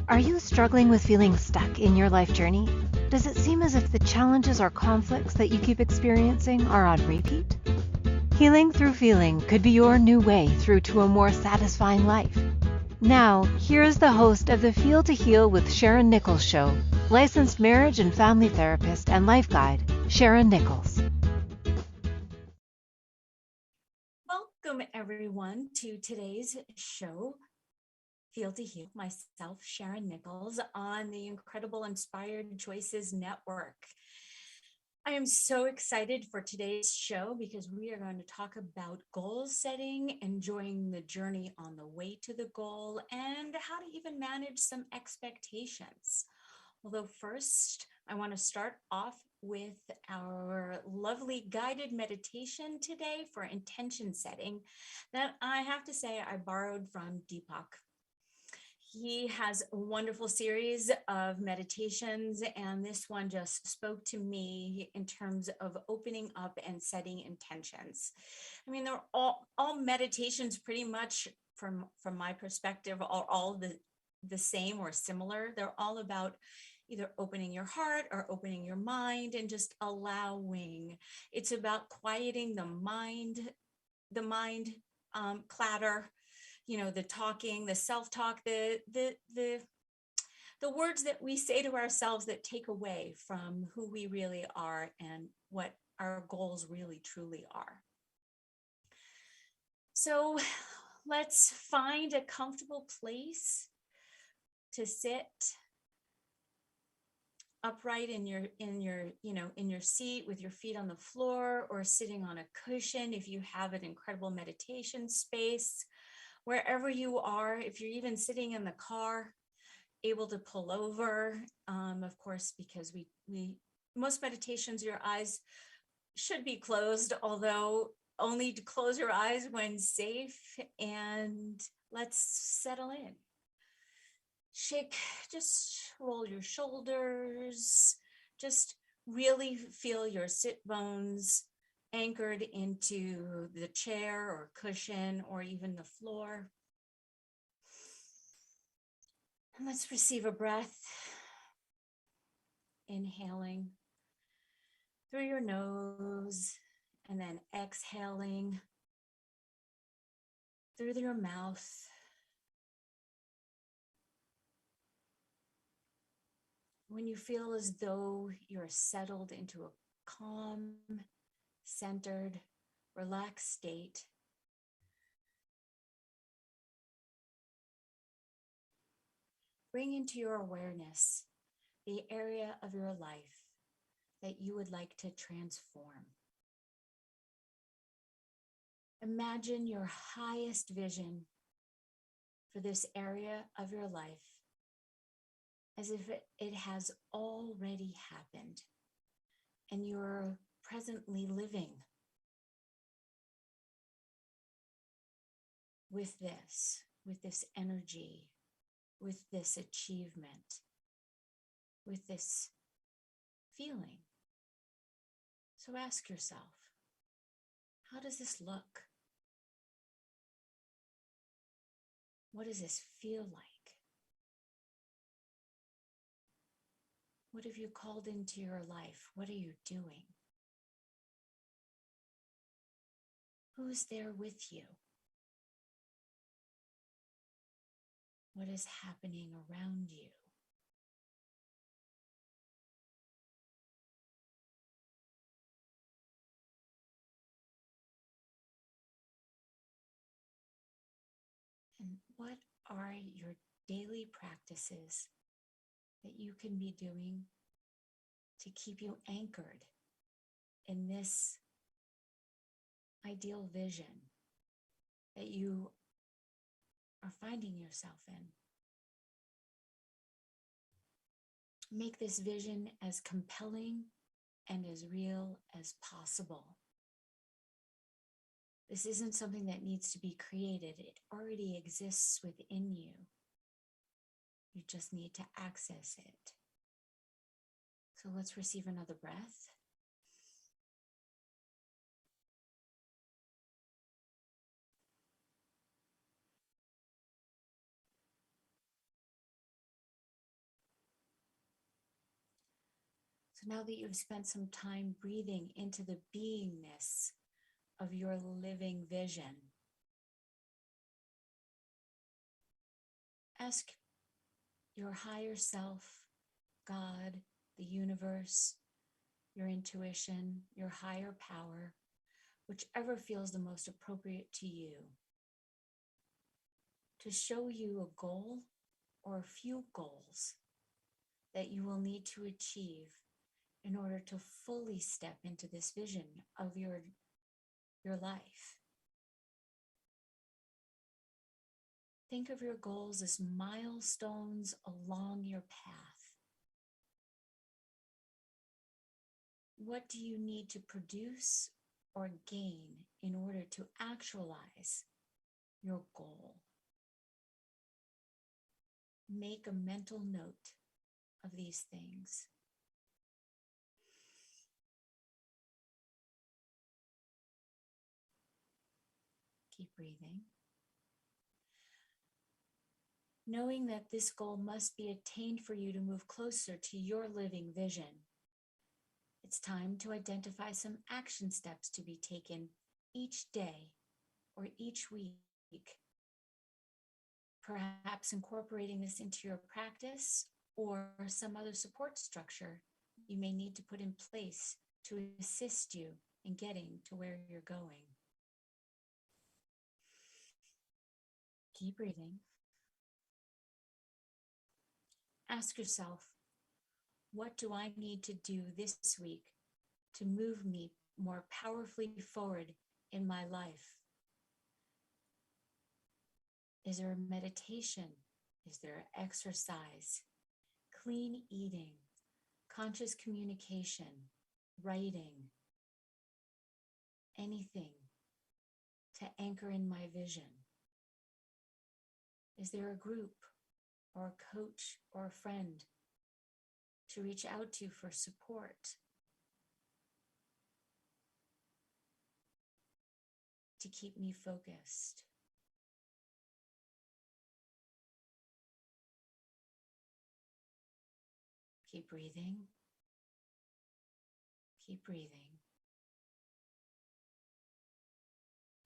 Are you struggling with feeling stuck in your life journey? Does it seem as if the challenges or conflicts that you keep experiencing are on repeat? Healing through feeling could be your new way through to a more satisfying life. Now, here's the host of the Feel to Heal with Sharyn Nichols show, licensed marriage and family therapist and life guide, Sharyn Nichols. Welcome, everyone, to today's show, Feel to Heal, myself, Sharyn Nichols, on the Incredible Inspired Choices Network. I am so excited for today's show because we are going to talk about goal setting, enjoying the journey on the way to the goal, and how to even manage some expectations. Although first, I want to start off with our lovely guided meditation today for intention setting that I have to say I borrowed from Deepak. He has a wonderful series of meditations, and this one just spoke to me in terms of opening up and setting intentions. I mean, they're all meditations pretty much from my perspective are all the same or similar. They're all about either opening your heart or opening your mind and just allowing. It's about quieting the mind clatter, the talking, the self-talk, the words that we say to ourselves that take away from who we really are and what our goals really truly are. So let's find a comfortable place to sit upright in your seat with your feet on the floor, or sitting on a cushion if you have an incredible meditation space. Wherever you are, if you're even sitting in the car, able to pull over, of course, because we most meditations, your eyes should be closed, although only to close your eyes when safe. And let's settle in. Just roll your shoulders, just really feel your sit bones anchored into the chair or cushion or even the floor. And let's receive a breath, inhaling through your nose and then exhaling through your mouth. When you feel as though you're settled into a calm, centered, relaxed state, bring into your awareness the area of your life that you would like to transform. Imagine your highest vision for this area of your life as if it has already happened and you're presently living with this energy, with this achievement, with this feeling. So ask yourself, how does this look? What does this feel like? What have you called into your life? What are you doing? Who's there with you? What is happening around you? And what are your daily practices that you can be doing to keep you anchored in this ideal vision that you are finding yourself in? Make this vision as compelling and as real as possible. This isn't something that needs to be created. It already exists within you. You just need to access it. So let's receive another breath. So now that you've spent some time breathing into the beingness of your living vision, ask your higher self, God, the universe, your intuition, your higher power, whichever feels the most appropriate to you, to show you a goal or a few goals that you will need to achieve in order to fully step into this vision of your life. Think of your goals as milestones along your path. What do you need to produce or gain in order to actualize your goal? Make a mental note of these things. Keep breathing. Knowing that this goal must be attained for you to move closer to your living vision, it's time to identify some action steps to be taken each day or each week. Perhaps incorporating this into your practice or some other support structure you may need to put in place to assist you in getting to where you're going. Keep breathing. Ask yourself, what do I need to do this week to move me more powerfully forward in my life? Is there a meditation? Is there exercise? Clean eating, conscious communication, writing, anything to anchor in my vision? Is there a group or a coach or a friend to reach out to for support? To keep me focused? Keep breathing. Keep breathing.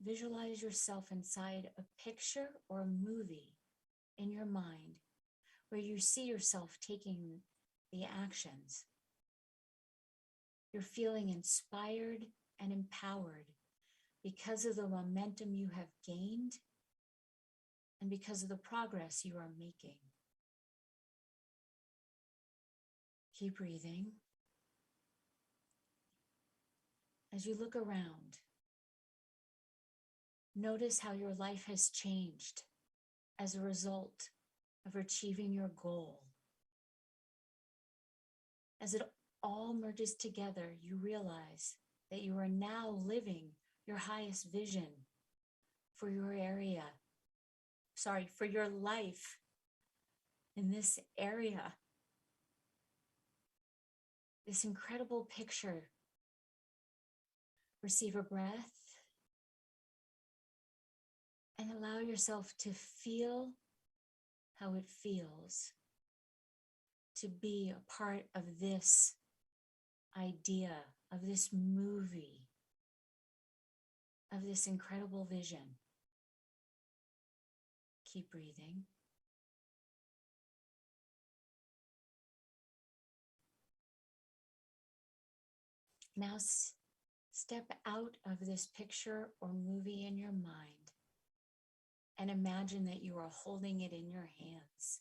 Visualize yourself inside a picture or a movie in your mind where you see yourself taking the actions. You're feeling inspired and empowered because of the momentum you have gained and because of the progress you are making. Keep breathing. As you look around, notice how your life has changed as a result of achieving your goal. As it all merges together, you realize that you are now living your highest vision for your for your life in this area. This incredible picture. Receive a breath and allow yourself to feel how it feels to be a part of this idea, of this movie, of this incredible vision. Keep breathing. Now step out of this picture or movie in your mind and imagine that you are holding it in your hands.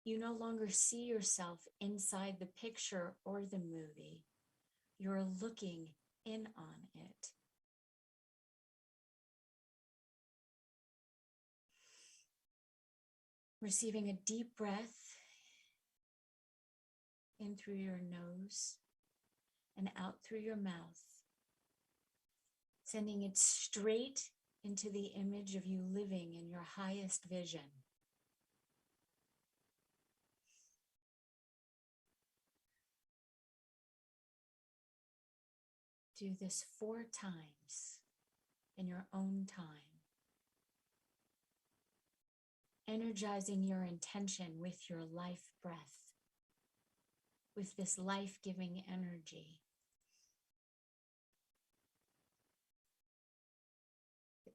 You no longer see yourself inside the picture or the movie. You're looking in on it. Receiving a deep breath in through your nose and out through your mouth, sending it straight into the image of you living in your highest vision. Do this 4 times in your own time. energizing your intention with your life breath, with this life-giving energy.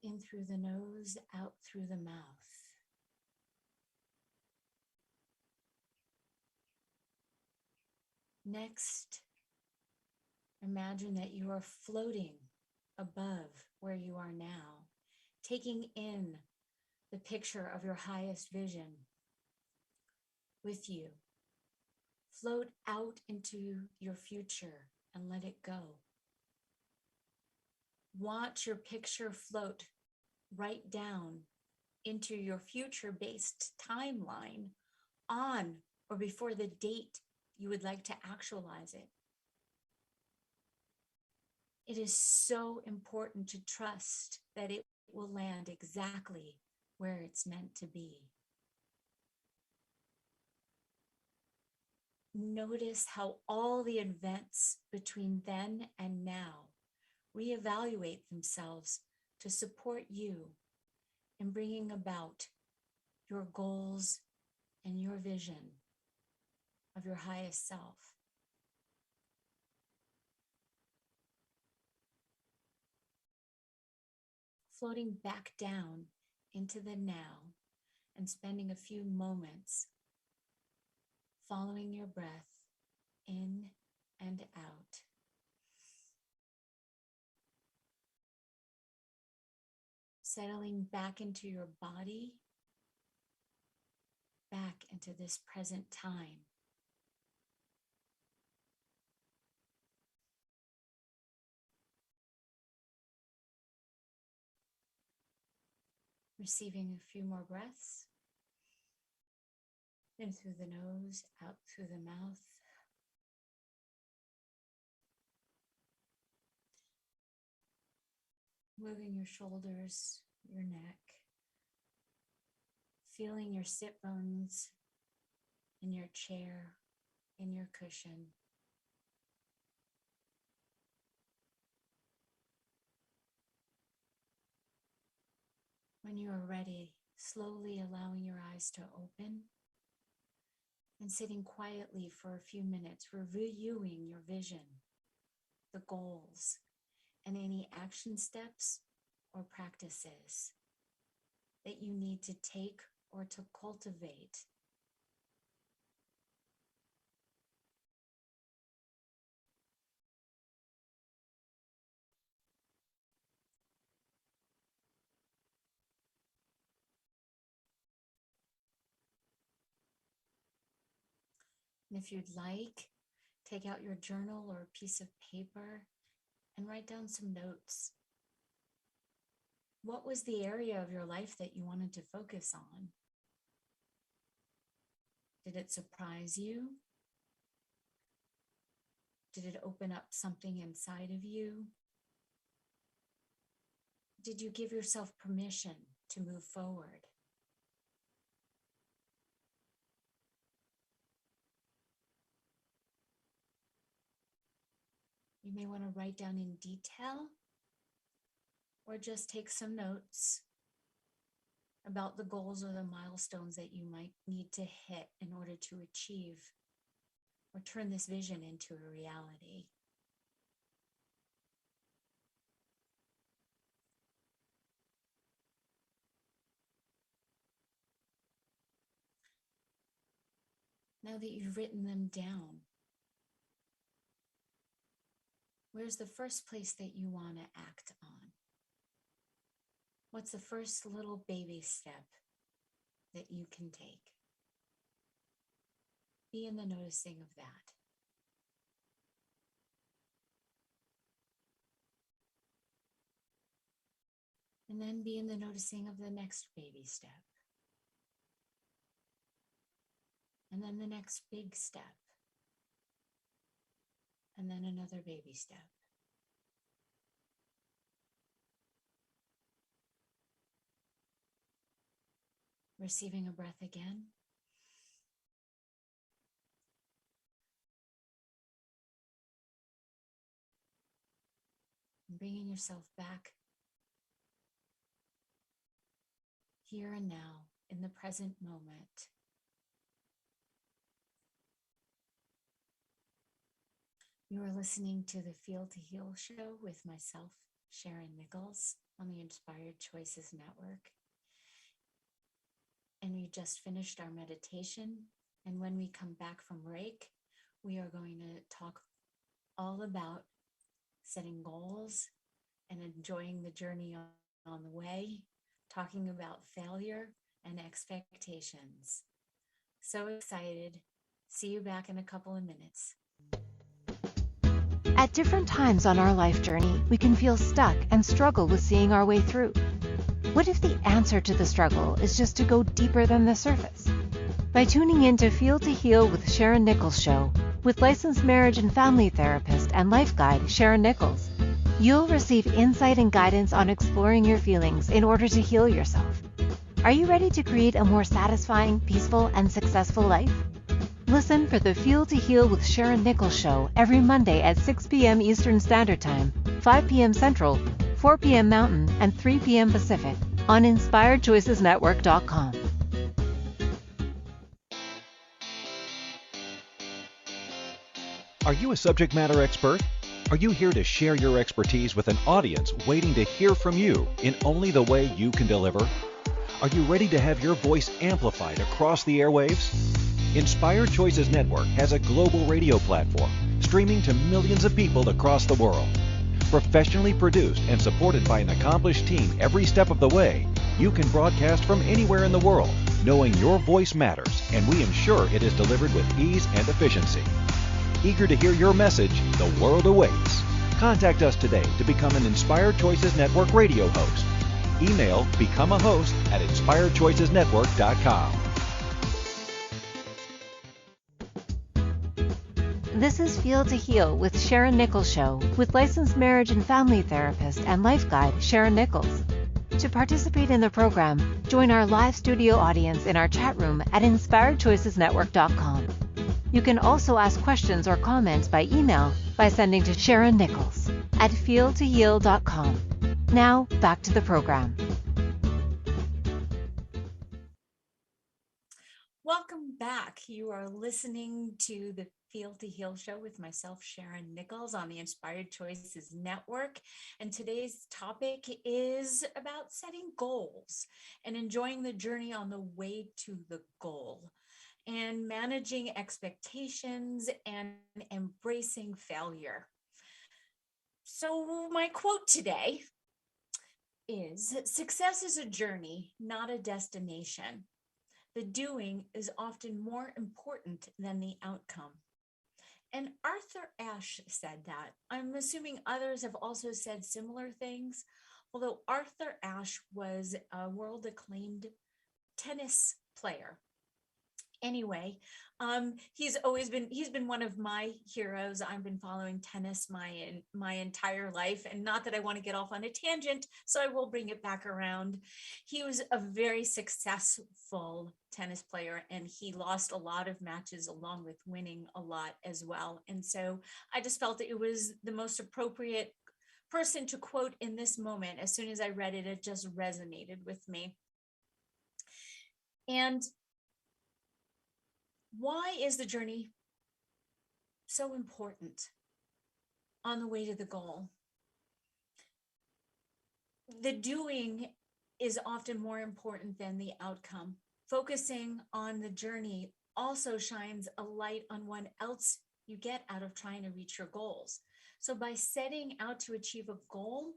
In through the nose, out through the mouth. Next, imagine that you are floating above where you are now, taking in the picture of your highest vision with you. Float out into your future and let it go. Watch your picture float right down into your future-based timeline on or before the date you would like to actualize it. It is so important to trust that it will land exactly where it's meant to be. Notice how all the events between then and now reevaluate themselves to support you in bringing about your goals and your vision of your highest self. Floating back down into the now and spending a few moments following your breath in and out. Settling back into your body, back into this present time. Receiving a few more breaths. In through the nose, out through the mouth. Moving your shoulders, your neck. Feeling your sit bones in your chair, in your cushion. When you are ready, slowly allowing your eyes to open and sitting quietly for a few minutes, reviewing your vision, the goals, and any action steps or practices that you need to take or to cultivate. And if you'd like, take out your journal or a piece of paper and write down some notes. What was the area of your life that you wanted to focus on? Did it surprise you? Did it open up something inside of you? Did you give yourself permission to move forward? You may want to write down in detail or just take some notes about the goals or the milestones that you might need to hit in order to achieve or turn this vision into a reality. Now that you've written them down, where's the first place that you want to act on? What's the first little baby step that you can take? Be in the noticing of that. And then be in the noticing of the next baby step. And then the next big step. And then another baby step. Receiving a breath again. And bringing yourself back here and now in the present moment. You are listening to the Feel to Heal show with myself, Sharyn Nichols, on the Inspired Choices Network. And we just finished our meditation. And when we come back from break, we are going to talk all about setting goals and enjoying the journey on the way, talking about failure and expectations. So excited. See you back in a couple of minutes. At different times on our life journey, we can feel stuck and struggle with seeing our way through. What if the answer to the struggle is just to go deeper than the surface? By tuning in to Feel to Heal with Sharyn Nichols show, with licensed marriage and family therapist and life guide Sharyn Nichols, you'll receive insight and guidance on exploring your feelings in order to heal yourself. Are you ready to create a more satisfying, peaceful, and successful life? Listen for the Feel to Heal with Sharyn Nichols show every Monday at 6 p.m. Eastern Standard Time, 5 p.m. Central, 4 p.m. Mountain, and 3 p.m. Pacific on InspiredChoicesNetwork.com. Are you a subject matter expert? Are you here to share your expertise with an audience waiting to hear from you in only the way you can deliver? Are you ready to have your voice amplified across the airwaves? Inspired Choices Network has a global radio platform streaming to millions of people across the world. Professionally produced and supported by an accomplished team every step of the way, you can broadcast from anywhere in the world, knowing your voice matters, and we ensure it is delivered with ease and efficiency. Eager to hear your message, the world awaits. Contact us today to become an Inspired Choices Network radio host. Email becomeahost@inspiredchoicesnetwork.com. This is Feel to Heal with Sharyn Nichols show, with licensed marriage and family therapist and life guide Sharyn Nichols. To participate in the program, join our live studio audience in our chat room at InspiredChoicesNetwork.com. You can also ask questions or comments by email by sending to Sharyn Nichols at feeltoheal.com. Now, back to the program. Welcome back. You are listening to the Feel to Heal show with myself, Sharyn Nichols, on the Inspired Choices Network. And today's topic is about setting goals and enjoying the journey on the way to the goal, and managing expectations and embracing failure. So my quote today is, "Success is a journey, not a destination. The doing is often more important than the outcome." And Arthur Ashe said that. I'm assuming others have also said similar things, although Arthur Ashe was a world acclaimed tennis player. Anyway, he's been one of my heroes. I've been following tennis my entire life, and not that I want to get off on a tangent, so I will bring it back around. He was a very successful tennis player, and he lost a lot of matches along with winning a lot as well. And so I just felt that it was the most appropriate person to quote in this moment. As soon as I read it, it just resonated with me. And why is the journey so important on the way to the goal? The doing is often more important than the outcome. Focusing on the journey also shines a light on what else you get out of trying to reach your goals. So by setting out to achieve a goal,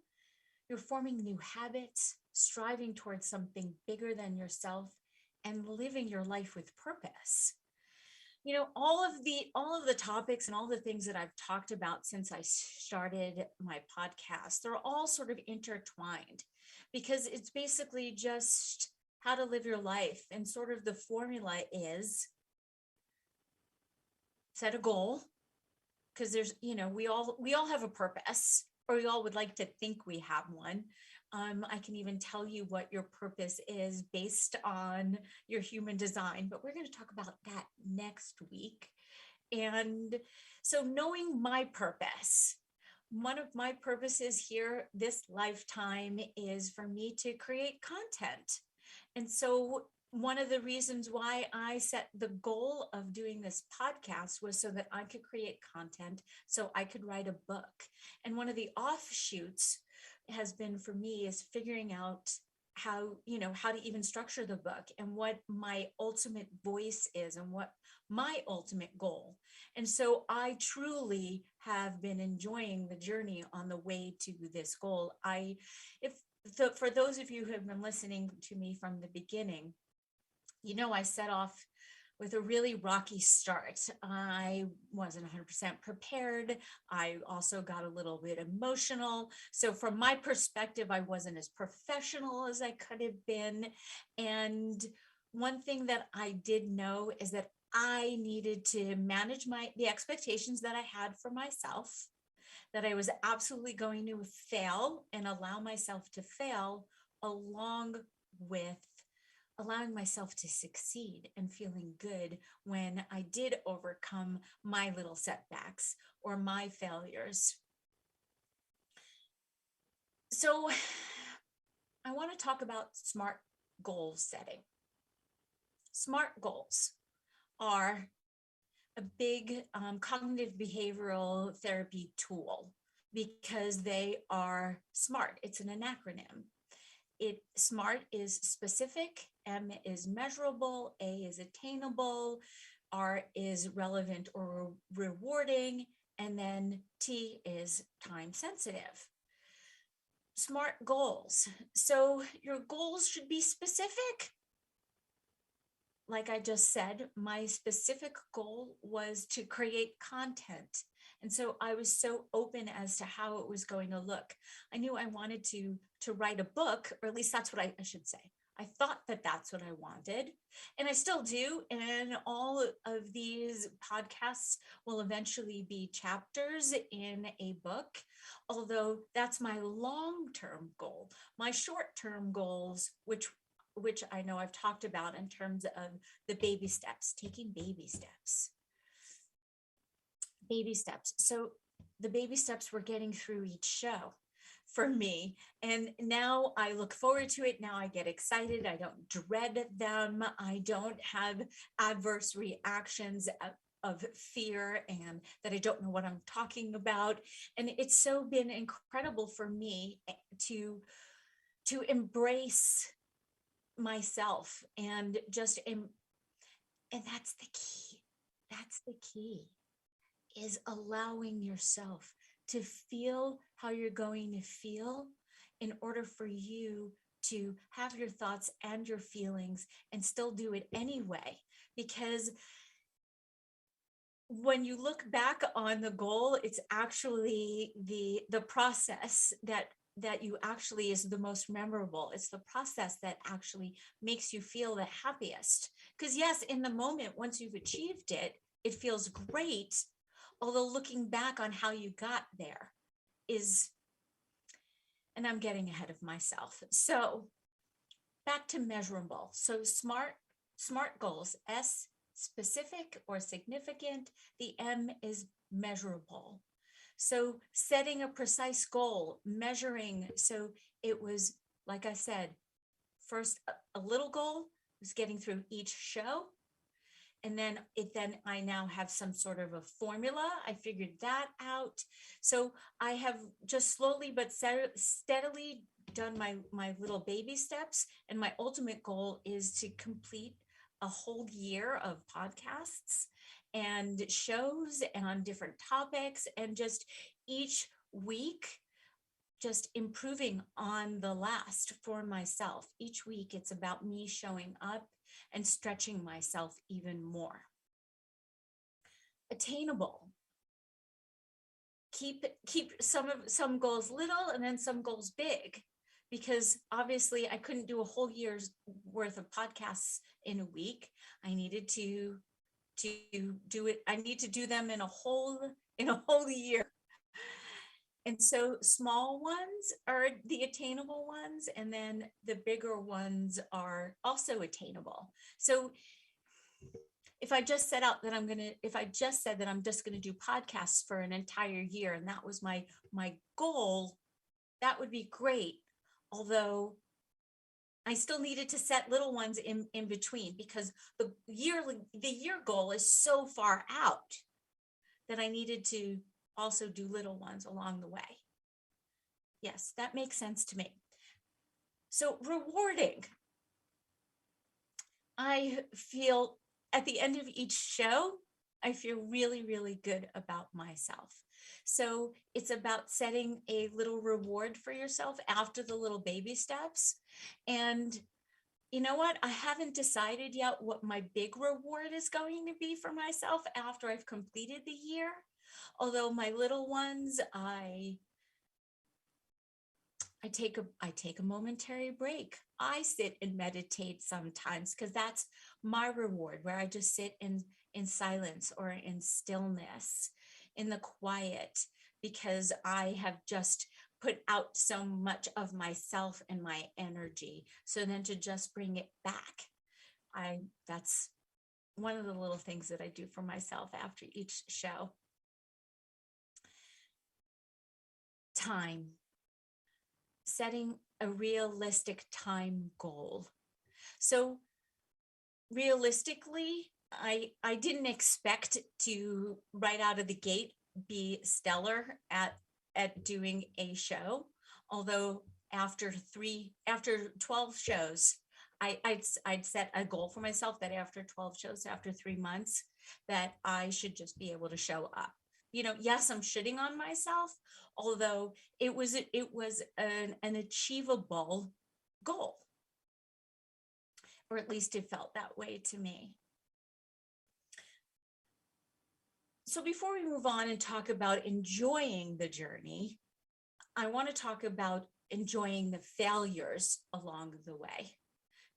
you're forming new habits, striving towards something bigger than yourself, and living your life with purpose. You know, all of the topics and all the things that I've talked about since I started my podcast, they're all sort of intertwined, because it's basically just how to live your life. And sort of the formula is set a goal, because there's, we all have a purpose, or we all would like to think we have one. I can even tell you what your purpose is based on your human design, but we're going to talk about that next week. And so knowing my purpose, one of my purposes here this lifetime is for me to create content. And so one of the reasons why I set the goal of doing this podcast was so that I could create content, so I could write a book. And one of the offshoots has been for me is figuring out how to even structure the book and what my ultimate voice is and what my ultimate goal. And so I truly have been enjoying the journey on the way to this goal. For those of you who have been listening to me from the beginning, I set off with a really rocky start. I wasn't 100% prepared. I also got a little bit emotional. So from my perspective, I wasn't as professional as I could have been. And one thing that I did know is that I needed to manage the expectations that I had for myself, that I was absolutely going to fail and allow myself to fail, along with allowing myself to succeed and feeling good when I did overcome my little setbacks or my failures. So I want to talk about SMART goal setting. SMART goals are a big cognitive behavioral therapy tool because they are SMART. It's an acronym. SMART is specific, M is measurable, A is attainable, R is relevant or rewarding, and then T is time sensitive. SMART goals. So your goals should be specific. Like I just said, my specific goal was to create content. And so I was so open as to how it was going to look. I knew I wanted to write a book, or at least that's what I should say. I thought that that's what I wanted, and I still do. And all of these podcasts will eventually be chapters in a book, although that's my long-term goal. My short-term goals, which I know I've talked about in terms of the baby steps, taking baby steps. Baby steps. So the baby steps we're getting through each show for me. And now I look forward to it. Now I get excited. I don't dread them. I don't have adverse reactions of fear and that I don't know what I'm talking about. And it's so been incredible for me to embrace myself and that's the key. That's the key, is allowing yourself to feel how you're going to feel in order for you to have your thoughts and your feelings and still do it anyway. Because when you look back on the goal, it's actually the process that you actually is the most memorable. It's the process that actually makes you feel the happiest. Because yes, in the moment, once you've achieved it, it feels great. Although looking back on how you got there is, and I'm getting ahead of myself. So back to measurable. So SMART goals, S, specific or significant. The M is measurable. So setting a precise goal, measuring. So it was, like I said, first a little goal was getting through each show. And then I now have some sort of a formula. I figured that out. So I have just slowly but steadily done my little baby steps. And my ultimate goal is to complete a whole year of podcasts and shows on different topics, and just each week just improving on the last for myself. Each week it's about me showing up and stretching myself even more. Attainable. Keep some goals little and then some goals big, because obviously I couldn't do a whole year's worth of podcasts in a week. I needed to do it. I need to do them in a whole year. And so small ones are the attainable ones, and then the bigger ones are also attainable. So if I just said that I'm just going to do podcasts for an entire year, and that was my goal, that would be great. Although I still needed to set little ones in between, because the year goal is so far out that I needed to also do little ones along the way. Yes, that makes sense to me. So rewarding. I feel at the end of each show, I feel really, really good about myself. So it's about setting a little reward for yourself after the little baby steps. And you know what? I haven't decided yet what my big reward is going to be for myself after I've completed the year. Although my little ones, I take a momentary break. I sit and meditate sometimes, because that's my reward, where I just sit in silence or in stillness, in the quiet, because I have just put out so much of myself and my energy. So then to just bring it back, that's one of the little things that I do for myself after each show. Time. Setting a realistic time goal. So realistically, I didn't expect to right out of the gate be stellar at doing a show. Although after 12 shows, I'd set a goal for myself that after 12 shows, after 3 months, that I should just be able to show up. Yes, I'm shitting on myself, although it was an achievable goal, or at least it felt that way to me. So before we move on and talk about enjoying the journey, I want to talk about enjoying the failures along the way,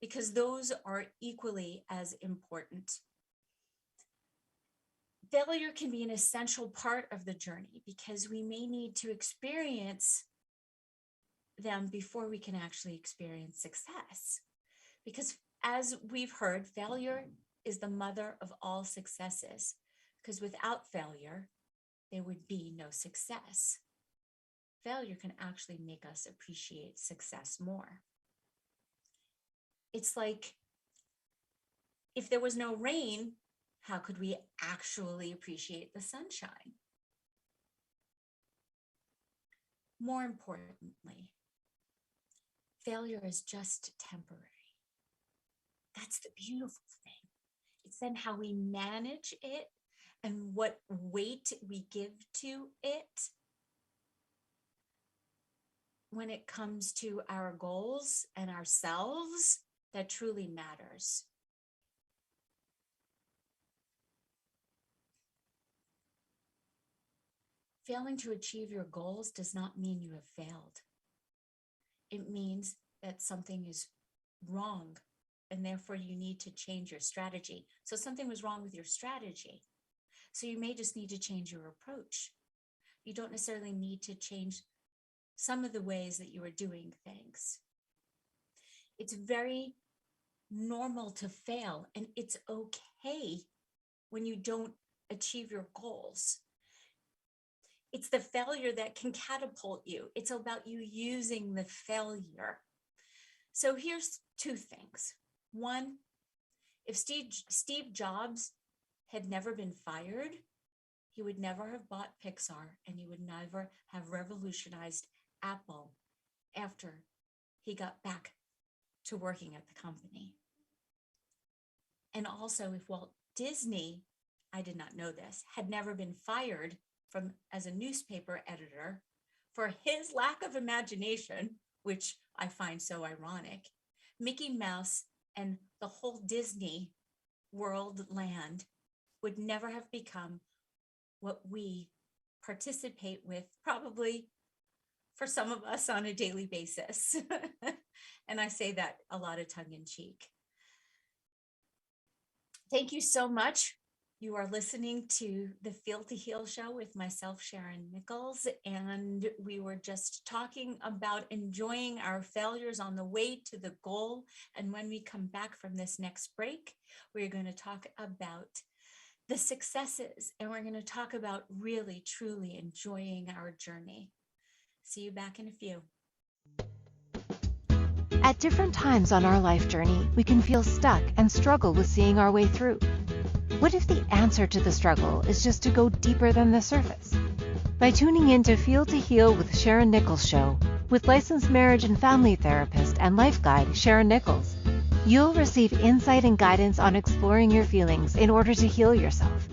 because those are equally as important. Failure can be an essential part of the journey, because we may need to experience them before we can actually experience success. Because as we've heard, failure is the mother of all successes, because without failure, there would be no success. Failure can actually make us appreciate success more. It's like, if there was no rain, how could we actually appreciate the sunshine? More importantly, failure is just temporary. That's the beautiful thing. It's then how we manage it and what weight we give to it when it comes to our goals and ourselves that truly matters. Failing to achieve your goals does not mean you have failed. It means that something is wrong, and therefore you need to change your strategy. So something was wrong with your strategy. So you may just need to change your approach. You don't necessarily need to change some of the ways that you are doing things. It's very normal to fail, and it's okay when you don't achieve your goals. It's the failure that can catapult you. It's about you using the failure. So here's two things. One, if Steve Jobs had never been fired, he would never have bought Pixar, and he would never have revolutionized Apple after he got back to working at the company. And also, if Walt Disney, I did not know this, had never been fired as a newspaper editor for his lack of imagination, which I find so ironic, Mickey Mouse and the whole Disney world land would never have become what we participate with, probably for some of us on a daily basis. And I say that a lot of tongue in cheek. Thank you so much. You are listening to the Feel to Heal show with myself, Sharyn Nichols, and we were just talking about enjoying our failures on the way to the goal. And when we come back from this next break, we're going to talk about the successes, and we're going to talk about really, truly enjoying our journey. See you back in a few. At different times on our life journey, we can feel stuck and struggle with seeing our way through. What if the answer to the struggle is just to go deeper than the surface? By tuning in to Feel to Heal with Sharyn Nichols show, with licensed marriage and family therapist and life guide Sharyn Nichols, you'll receive insight and guidance on exploring your feelings in order to heal yourself.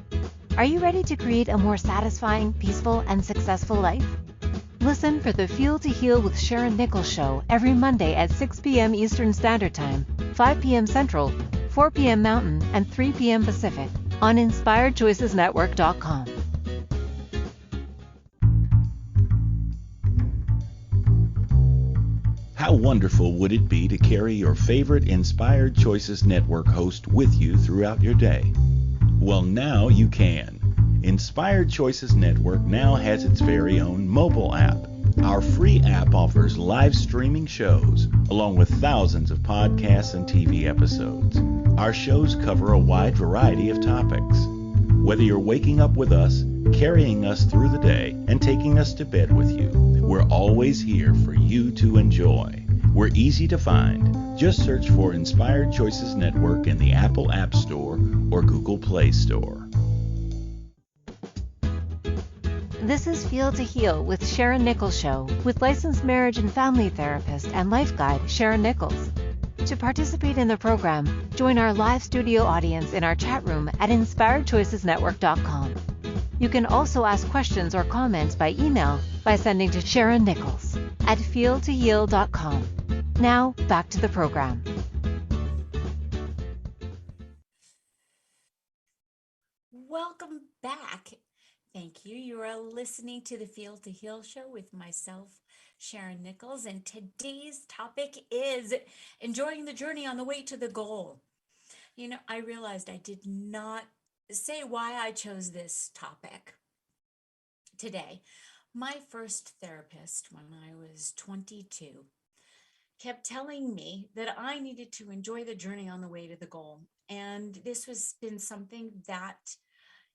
Are you ready to create a more satisfying, peaceful, and successful life? Listen for the Feel to Heal with Sharyn Nichols show every Monday at 6 p.m. Eastern Standard Time, 5 p.m. Central, 4 p.m. Mountain, and 3 p.m. Pacific on InspiredChoicesNetwork.com. How wonderful would it be to carry your favorite Inspired Choices Network host with you throughout your day? Well, now you can. Inspired Choices Network now has its very own mobile app. Our free app offers live streaming shows, along with thousands of podcasts and TV episodes. Our shows cover a wide variety of topics. Whether you're waking up with us, carrying us through the day, and taking us to bed with you, we're always here for you to enjoy. We're easy to find. Just search for Inspired Choices Network in the Apple App Store or Google Play Store. This is Feel to Heal with Sharyn Nichols show, with licensed marriage and family therapist and life guide Sharyn Nichols. To participate in the program, join our live studio audience in our chat room at InspiredChoicesNetwork.com. You can also ask questions or comments by email by sending to Sharyn Nichols at feeltoheal.com. Now, back to the program. Welcome back. Thank you. You are listening to the Feel to Heal show with myself, Sharyn Nichols, and today's topic is enjoying the journey on the way to the goal. You know, I realized I did not say why I chose this topic today. My first therapist when I was 22 kept telling me that I needed to enjoy the journey on the way to the goal. And this has been something that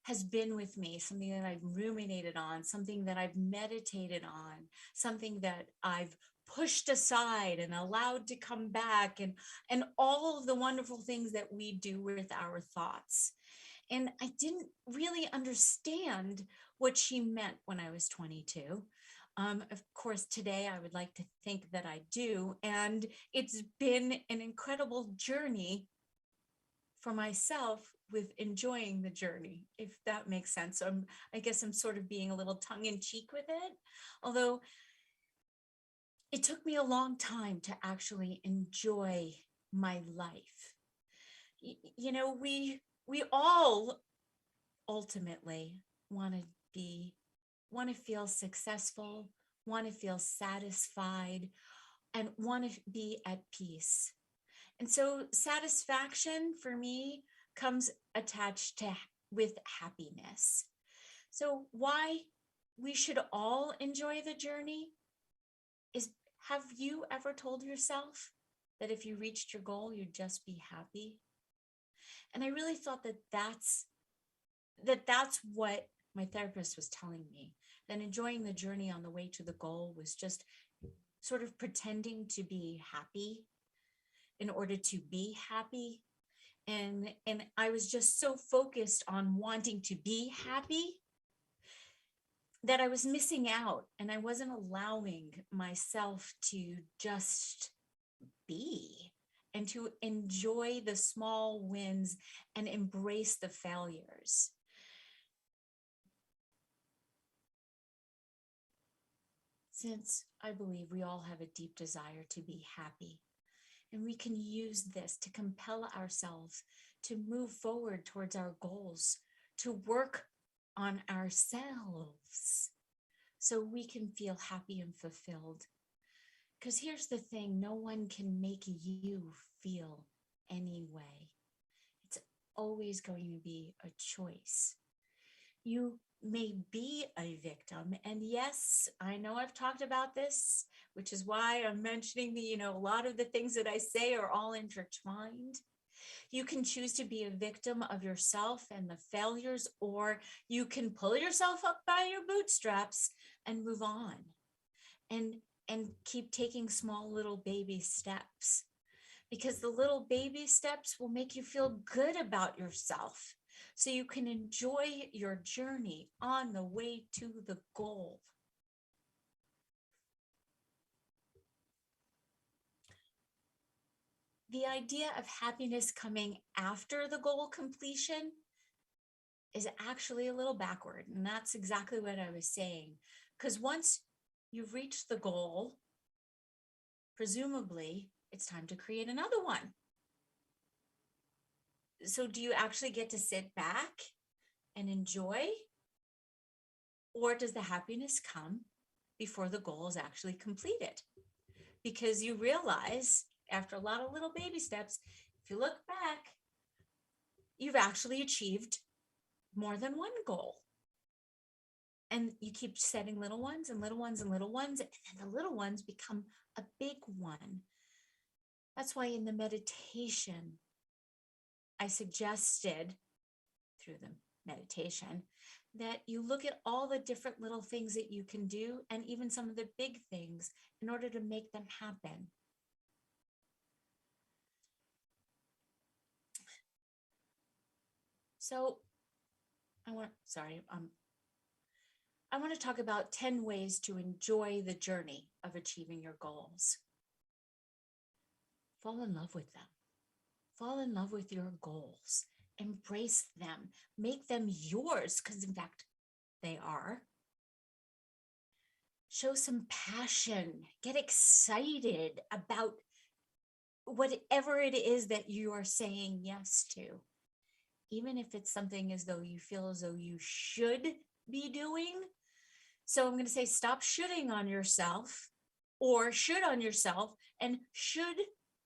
has been with me, something that I've ruminated on, something that I've meditated on, something that I've pushed aside and allowed to come back, and all of the wonderful things that we do with our thoughts. And I didn't really understand what she meant when I was 22. Of course, today I would like to think that I do. And it's been an incredible journey for myself with enjoying the journey, if that makes sense. So I guess I'm sort of being a little tongue in cheek with it, although it took me a long time to actually enjoy my life. You know, we all ultimately want to feel successful, want to feel satisfied, and want to be at peace. And so satisfaction for me comes attached with happiness. So why we should all enjoy the journey is, have you ever told yourself that if you reached your goal, you'd just be happy? And I really thought that that's what my therapist was telling me, that enjoying the journey on the way to the goal was just sort of pretending to be happy in order to be happy. And I was just so focused on wanting to be happy that I was missing out, and I wasn't allowing myself to just be and to enjoy the small wins and embrace the failures. Since I believe we all have a deep desire to be happy, and we can use this to compel ourselves to move forward towards our goals, to work on ourselves so we can feel happy and fulfilled. Because here's the thing, no one can make you feel any way. It's always going to be a choice. You may be a victim. And yes, I know I've talked about this, which is why I'm mentioning a lot of the things that I say are all intertwined. You can choose to be a victim of yourself and the failures, or you can pull yourself up by your bootstraps and move on. And and keep taking small little baby steps, because the little baby steps will make you feel good about yourself so you can enjoy your journey on the way to the goal. The idea of happiness coming after the goal completion is actually a little backward. And that's exactly what I was saying. Because once you've reached the goal, presumably it's time to create another one. So do you actually get to sit back and enjoy? Or does the happiness come before the goal is actually completed? Because you realize after a lot of little baby steps, if you look back, you've actually achieved more than one goal. And you keep setting little ones and little ones and little ones, and then the little ones become a big one. That's why in the meditation, I suggested through the meditation that you look at all the different little things that you can do, and even some of the big things, in order to make them happen. So I want to talk about 10 ways to enjoy the journey of achieving your goals. Fall in love with them. Fall in love with your goals. Embrace them. Make them yours, because in fact, they are. Show some passion. Get excited about whatever it is that you are saying yes to. Even if it's something as though you feel as though you should be doing. So I'm going to say stop shoulding on yourself, or should on yourself, and should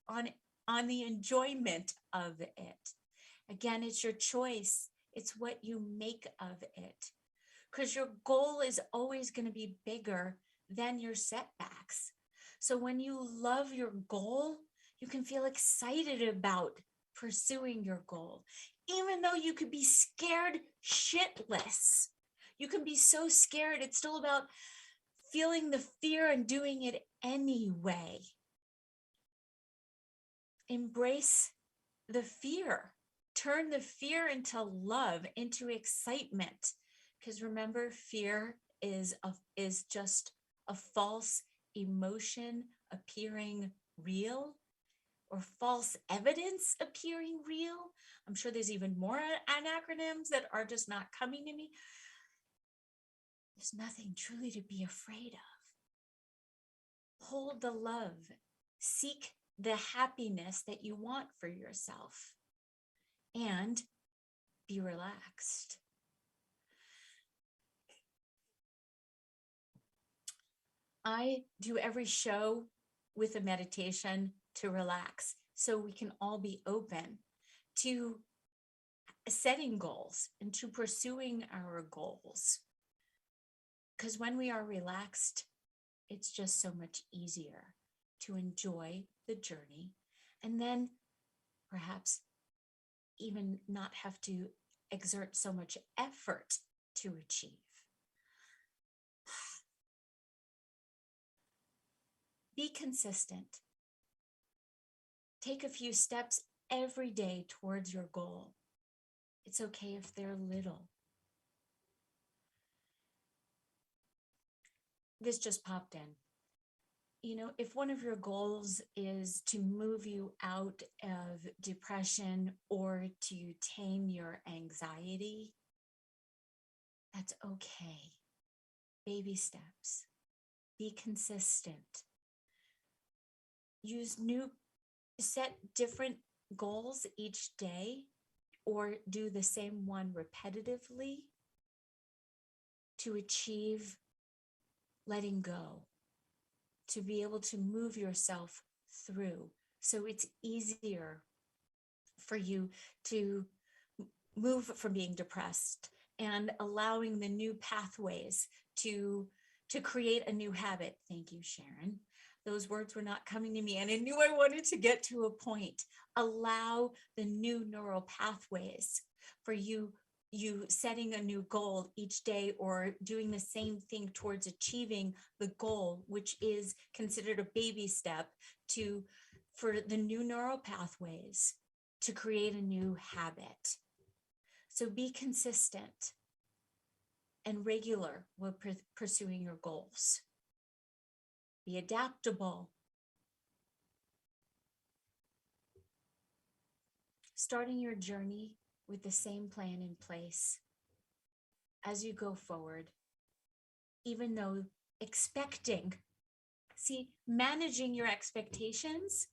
on the enjoyment of it. Again, it's your choice. It's what you make of it. Because your goal is always going to be bigger than your setbacks. So when you love your goal, you can feel excited about pursuing your goal. Even though you could be scared shitless, you can be so scared. It's still about feeling the fear and doing it anyway. Embrace the fear. Turn the fear into love, into excitement. Because remember, fear is just a false emotion appearing real, or false evidence appearing real. I'm sure there's even more acronyms that are just not coming to me. There's nothing truly to be afraid of. Hold the love. Seek the happiness that you want for yourself. And be relaxed. I do every show with a meditation to relax, so we can all be open to setting goals and to pursuing our goals. Because when we are relaxed, it's just so much easier to enjoy the journey, and then perhaps even not have to exert so much effort to achieve. Be consistent. Take a few steps every day towards your goal. It's okay if they're little. This just popped in. You know, if one of your goals is to move you out of depression or to tame your anxiety, that's okay. Baby steps. Be consistent. Set different goals each day, or do the same one repetitively to achieve letting go, to be able to move yourself through. So it's easier for you to move from being depressed and allowing the new pathways to create a new habit. Thank you, Sharyn. Those words were not coming to me, and I knew I wanted to get to a point. Allow the new neural pathways for you you setting a new goal each day or doing the same thing towards achieving the goal, which is considered a baby step for the new neural pathways to create a new habit. So be consistent and regular with pursuing your goals. Be adaptable. Starting your journey with the same plan in place as you go forward, even though managing your expectations,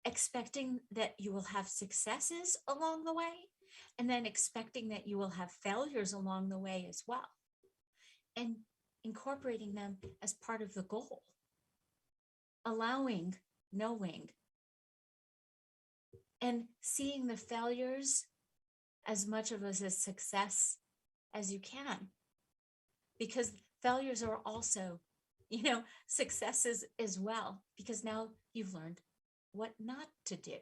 expecting that you will have successes along the way, and then expecting that you will have failures along the way as well, and incorporating them as part of the goal, allowing, knowing, and seeing the failures as much of as a success as you can, because failures are also, successes as well, because now you've learned what not to do.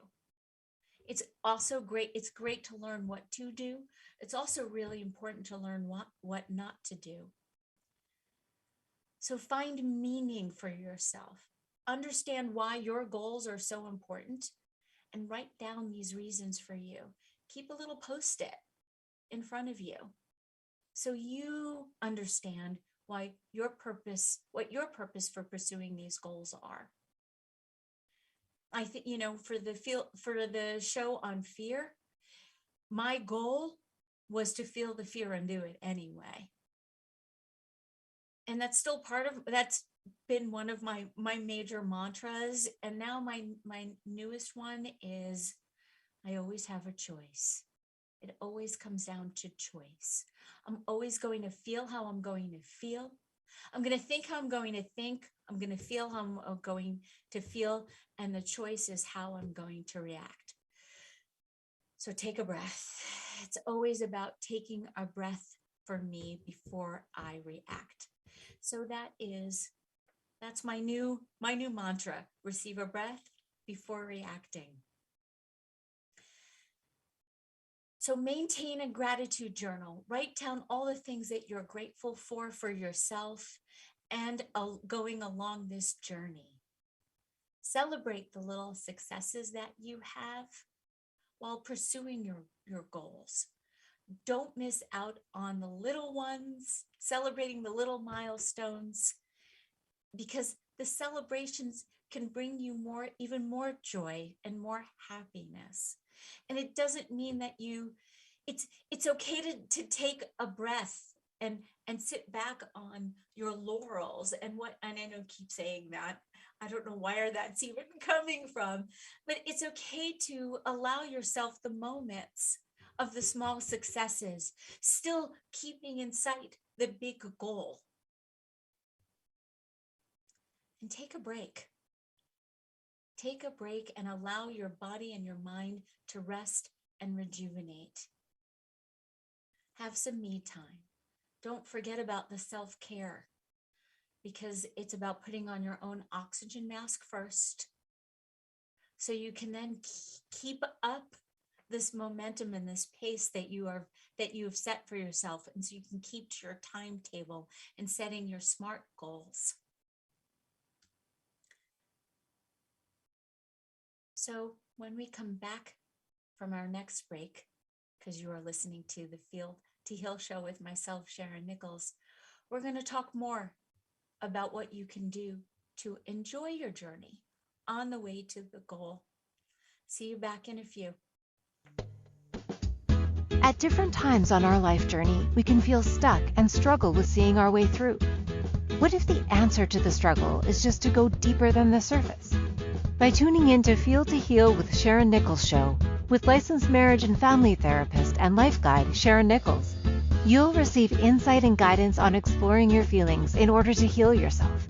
It's also great. It's great to learn what to do. It's also really important to learn what not to do. So find meaning for yourself. Understand why your goals are so important, and write down these reasons for you. Keep a little post-it in front of you so you understand what your purpose for pursuing these goals are. I think, for the show on fear, my goal was to feel the fear and do it anyway. And that's still that's been one of my major mantras. And now my newest one is, I always have a choice. It always comes down to choice. I'm always going to feel how I'm going to feel. I'm going to think how I'm going to think. I'm going to feel how I'm going to feel. And the choice is how I'm going to react. So take a breath. It's always about taking a breath for me before I react. So that's my new mantra. Receive a breath before reacting. So maintain a gratitude journal. Write down all the things that you're grateful for yourself and going along this journey. Celebrate the little successes that you have while pursuing your goals. Don't miss out on the little ones, celebrating the little milestones, because the celebrations can bring you even more joy and more happiness. And it doesn't mean that it's okay to take a breath and sit back on your laurels and I know I keep saying that. I don't know where that's even coming from, but it's okay to allow yourself the moments of the small successes, still keeping in sight the big goal. And take a break. Take a break and allow your body and your mind to rest and rejuvenate. Have some me time. Don't forget about the self-care, because it's about putting on your own oxygen mask first, so you can then keep up this momentum and this pace that you've set for yourself, and so you can keep to your timetable and setting your SMART goals. So when we come back from our next break, because you are listening to the Feel to Heal show with myself, Sharyn Nichols, we're going to talk more about what you can do to enjoy your journey on the way to the goal. See you back in a few. At different times on our life journey, we can feel stuck and struggle with seeing our way through. What if the answer to the struggle is just to go deeper than the surface? By tuning in to Feel to Heal with Sharyn Nichols show, with licensed marriage and family therapist and life guide Sharyn Nichols, you'll receive insight and guidance on exploring your feelings in order to heal yourself.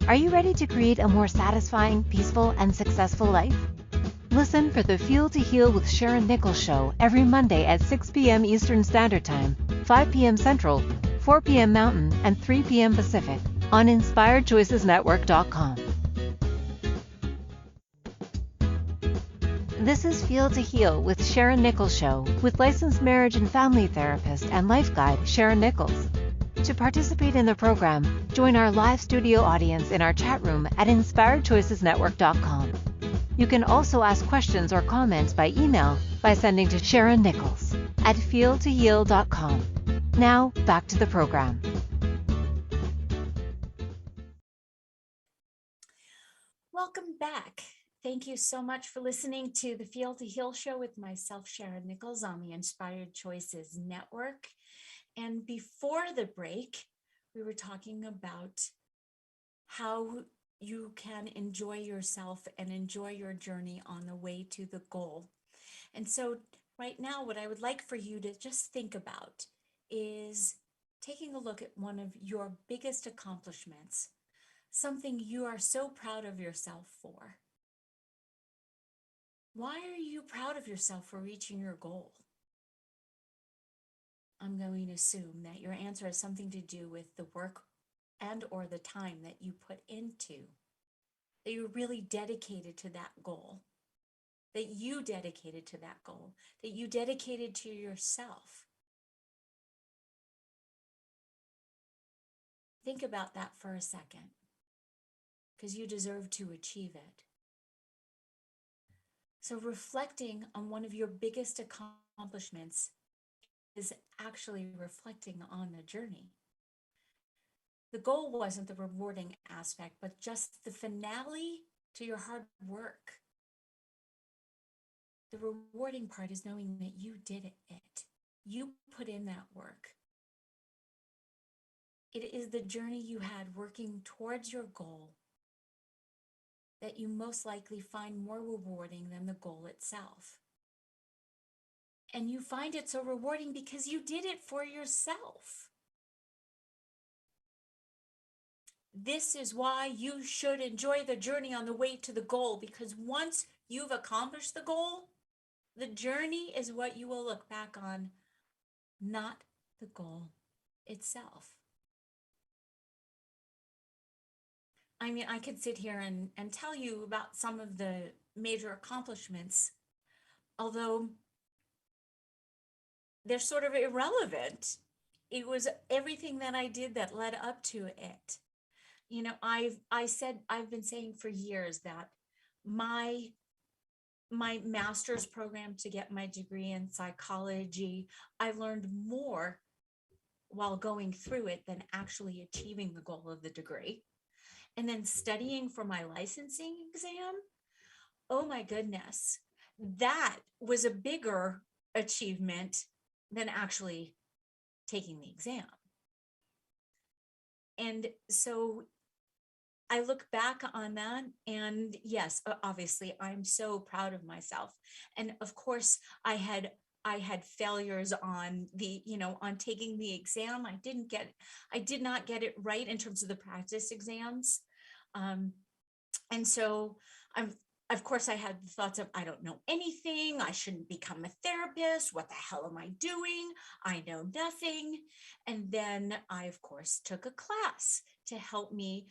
Are you ready to create a more satisfying, peaceful, and successful life? Listen for the Feel to Heal with Sharyn Nichols show every Monday at 6 p.m. Eastern Standard Time, 5 p.m. Central, 4 p.m. Mountain, and 3 p.m. Pacific on InspiredChoicesNetwork.com. This is Feel to Heal with Sharyn Nichols Show with licensed marriage and family therapist and life guide Sharyn Nichols. To participate in the program, join our live studio audience in our chat room at inspiredchoicesnetwork.com. You can also ask questions or comments by email by sending to Sharyn Nichols at feeltoheal.com. Now, back to the program. Welcome back. Thank you so much for listening to the Feel to Heal show with myself, Sharyn Nichols, on the Inspired Choices Network. And before the break, we were talking about how you can enjoy yourself and enjoy your journey on the way to the goal. And so right now, what I would like for you to just think about is taking a look at one of your biggest accomplishments, something you are so proud of yourself for. Why are you proud of yourself for reaching your goal? I'm going to assume that your answer has something to do with the work and or the time that you put into, that you're really dedicated to that goal, that you dedicated to that goal, that you dedicated to yourself. Think about that for a second, because you deserve to achieve it. So reflecting on one of your biggest accomplishments is actually reflecting on the journey. The goal wasn't the rewarding aspect, but just the finale to your hard work. The rewarding part is knowing that you did it. You put in that work. It is the journey you had working towards your goal that you most likely find more rewarding than the goal itself. And you find it so rewarding because you did it for yourself. This is why you should enjoy the journey on the way to the goal, because once you've accomplished the goal, the journey is what you will look back on, not the goal itself. I mean, I could sit here and tell you about some of the major accomplishments, although they're sort of irrelevant. It was everything that I did that led up to it. You know, I've been saying for years that my master's program to get my degree in psychology, I learned more while going through it than actually achieving the goal of the degree. And then studying for my licensing exam, oh my goodness, that was a bigger achievement than actually taking the exam. And so I look back on that, and yes, obviously I'm so proud of myself. And of course I had failures on on taking the exam. I did not get it right in terms of the practice exams. And so of course I had the thoughts of, I don't know anything. I shouldn't become a therapist. What the hell am I doing? I know nothing. And then I, of course, took a class to help me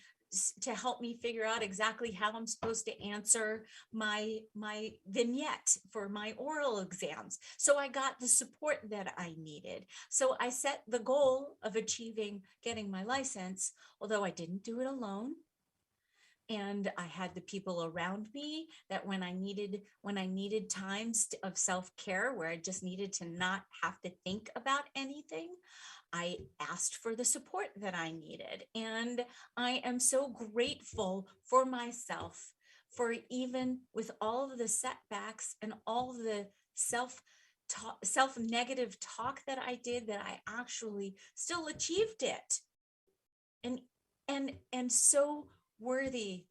figure out exactly how I'm supposed to answer my vignette for my oral exams. So I got the support that I needed. So I set the goal of getting my license, although I didn't do it alone. And I had the people around me that when I needed times of self-care where I just needed to not have to think about anything, I asked for the support that I needed. And I am so grateful for myself for, even with all of the setbacks and all of the self-negative talk that I did, that I actually still achieved it. And so worthy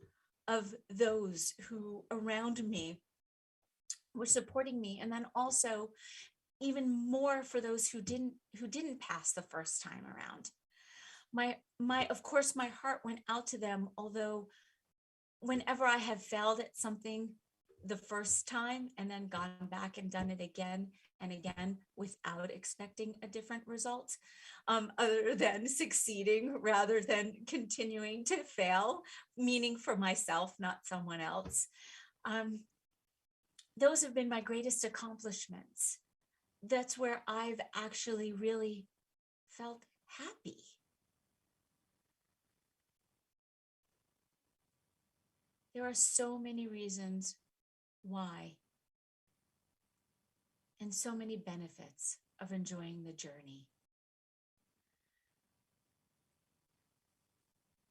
of those who around me were supporting me. And then also even more for those who didn't pass the first time around. Of course, my heart went out to them, although whenever I have failed at something the first time and then gone back and done it again and again without expecting a different result, other than succeeding rather than continuing to fail, meaning for myself, not someone else. those have been my greatest accomplishments. That's where I've actually really felt happy. There are so many reasons why, and so many benefits of enjoying the journey.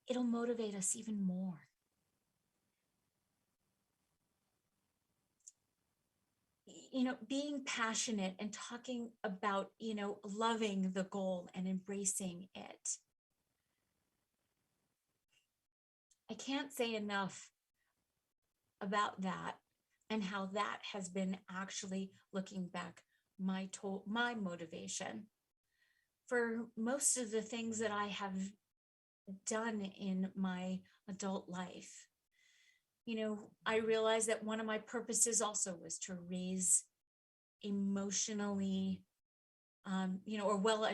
It'll motivate us even more. Being passionate and talking about, loving the goal and embracing it. I can't say enough about that and how that has been actually, looking back, my motivation for most of the things that I have done in my adult life. I realized that one of my purposes also was to raise emotionally, I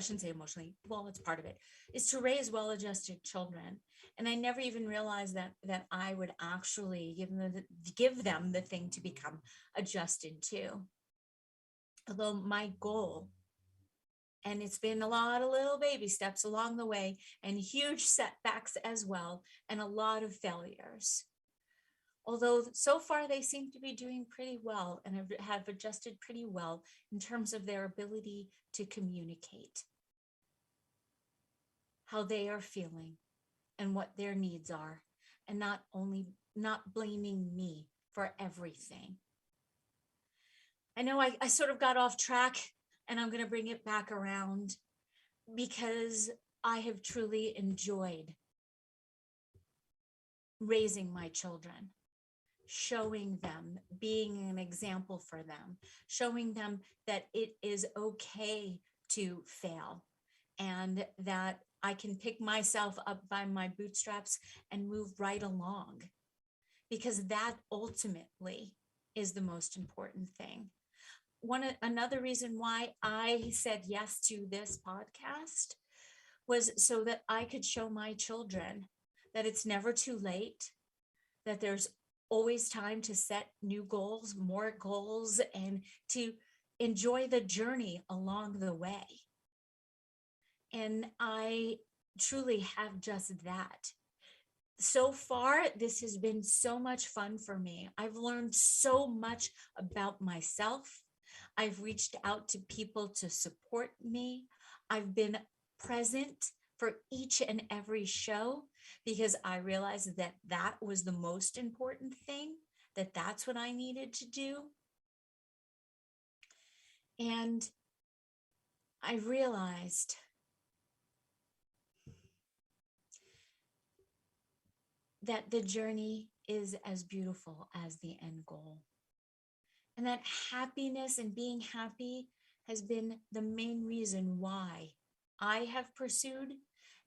shouldn't say emotionally, well, it's part of it, is to raise well-adjusted children. And I never even realized that I would actually give them the thing to become adjusted to. Although my goal, and it's been a lot of little baby steps along the way and huge setbacks as well, and a lot of failures. Although so far they seem to be doing pretty well and have adjusted pretty well in terms of their ability to communicate how they are feeling and what their needs are, and not blaming me for everything. I know I sort of got off track, and I'm going to bring it back around because I have truly enjoyed raising my children, showing them, being an example for them, showing them that it is okay to fail and that I can pick myself up by my bootstraps and move right along, because that ultimately is the most important thing. Another reason why I said yes to this podcast was so that I could show my children that it's never too late, that there's always time to set new goals, more goals, and to enjoy the journey along the way. And I truly have just that. So far, this has been so much fun for me. I've learned so much about myself. I've reached out to people to support me. I've been present for each and every show because I realized that that was the most important thing, that's what I needed to do. And I realized that the journey is as beautiful as the end goal. And that happiness and being happy has been the main reason why I have pursued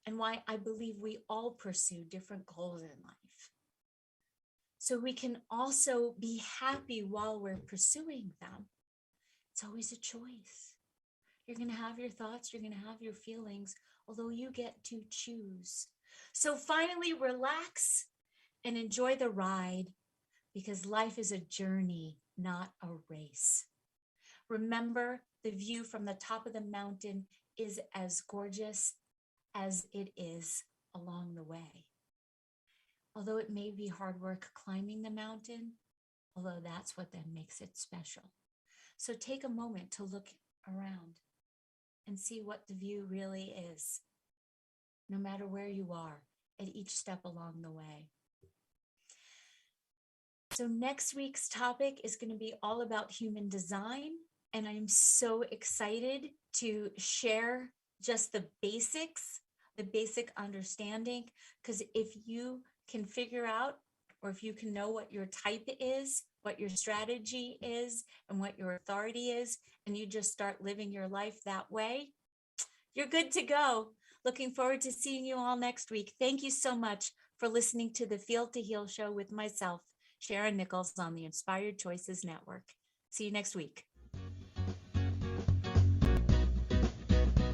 and why I believe we all pursue different goals in life. So we can also be happy while we're pursuing them. It's always a choice. You're going to have your thoughts, you're going to have your feelings, although you get to choose. So finally, relax and enjoy the ride, because life is a journey, not a race. Remember, the view from the top of the mountain is as gorgeous as it is along the way. Although it may be hard work climbing the mountain, although that's what then makes it special. So take a moment to look around and see what the view really is, no matter where you are at each step along the way. So next week's topic is going to be all about human design, and I'm so excited to share just the basics, the basic understanding, because if you can figure out, or if you can know what your type is, what your strategy is, and what your authority is, and you just start living your life that way, you're good to go. Looking forward to seeing you all next week. Thank you so much for listening to the Feel to Heal show with myself, Sharyn Nichols, on the Inspired Choices Network. See you next week.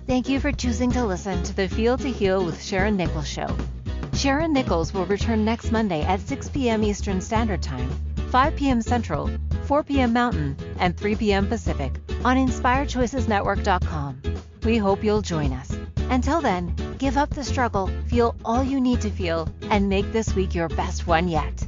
Thank you for choosing to listen to the Feel to Heal with Sharyn Nichols show. Sharyn Nichols will return next Monday at 6 p.m. Eastern Standard Time, 5 p.m. Central, 4 p.m. Mountain, and 3 p.m. Pacific on InspiredChoicesNetwork.com. We hope you'll join us. Until then, give up the struggle, feel all you need to feel, and make this week your best one yet.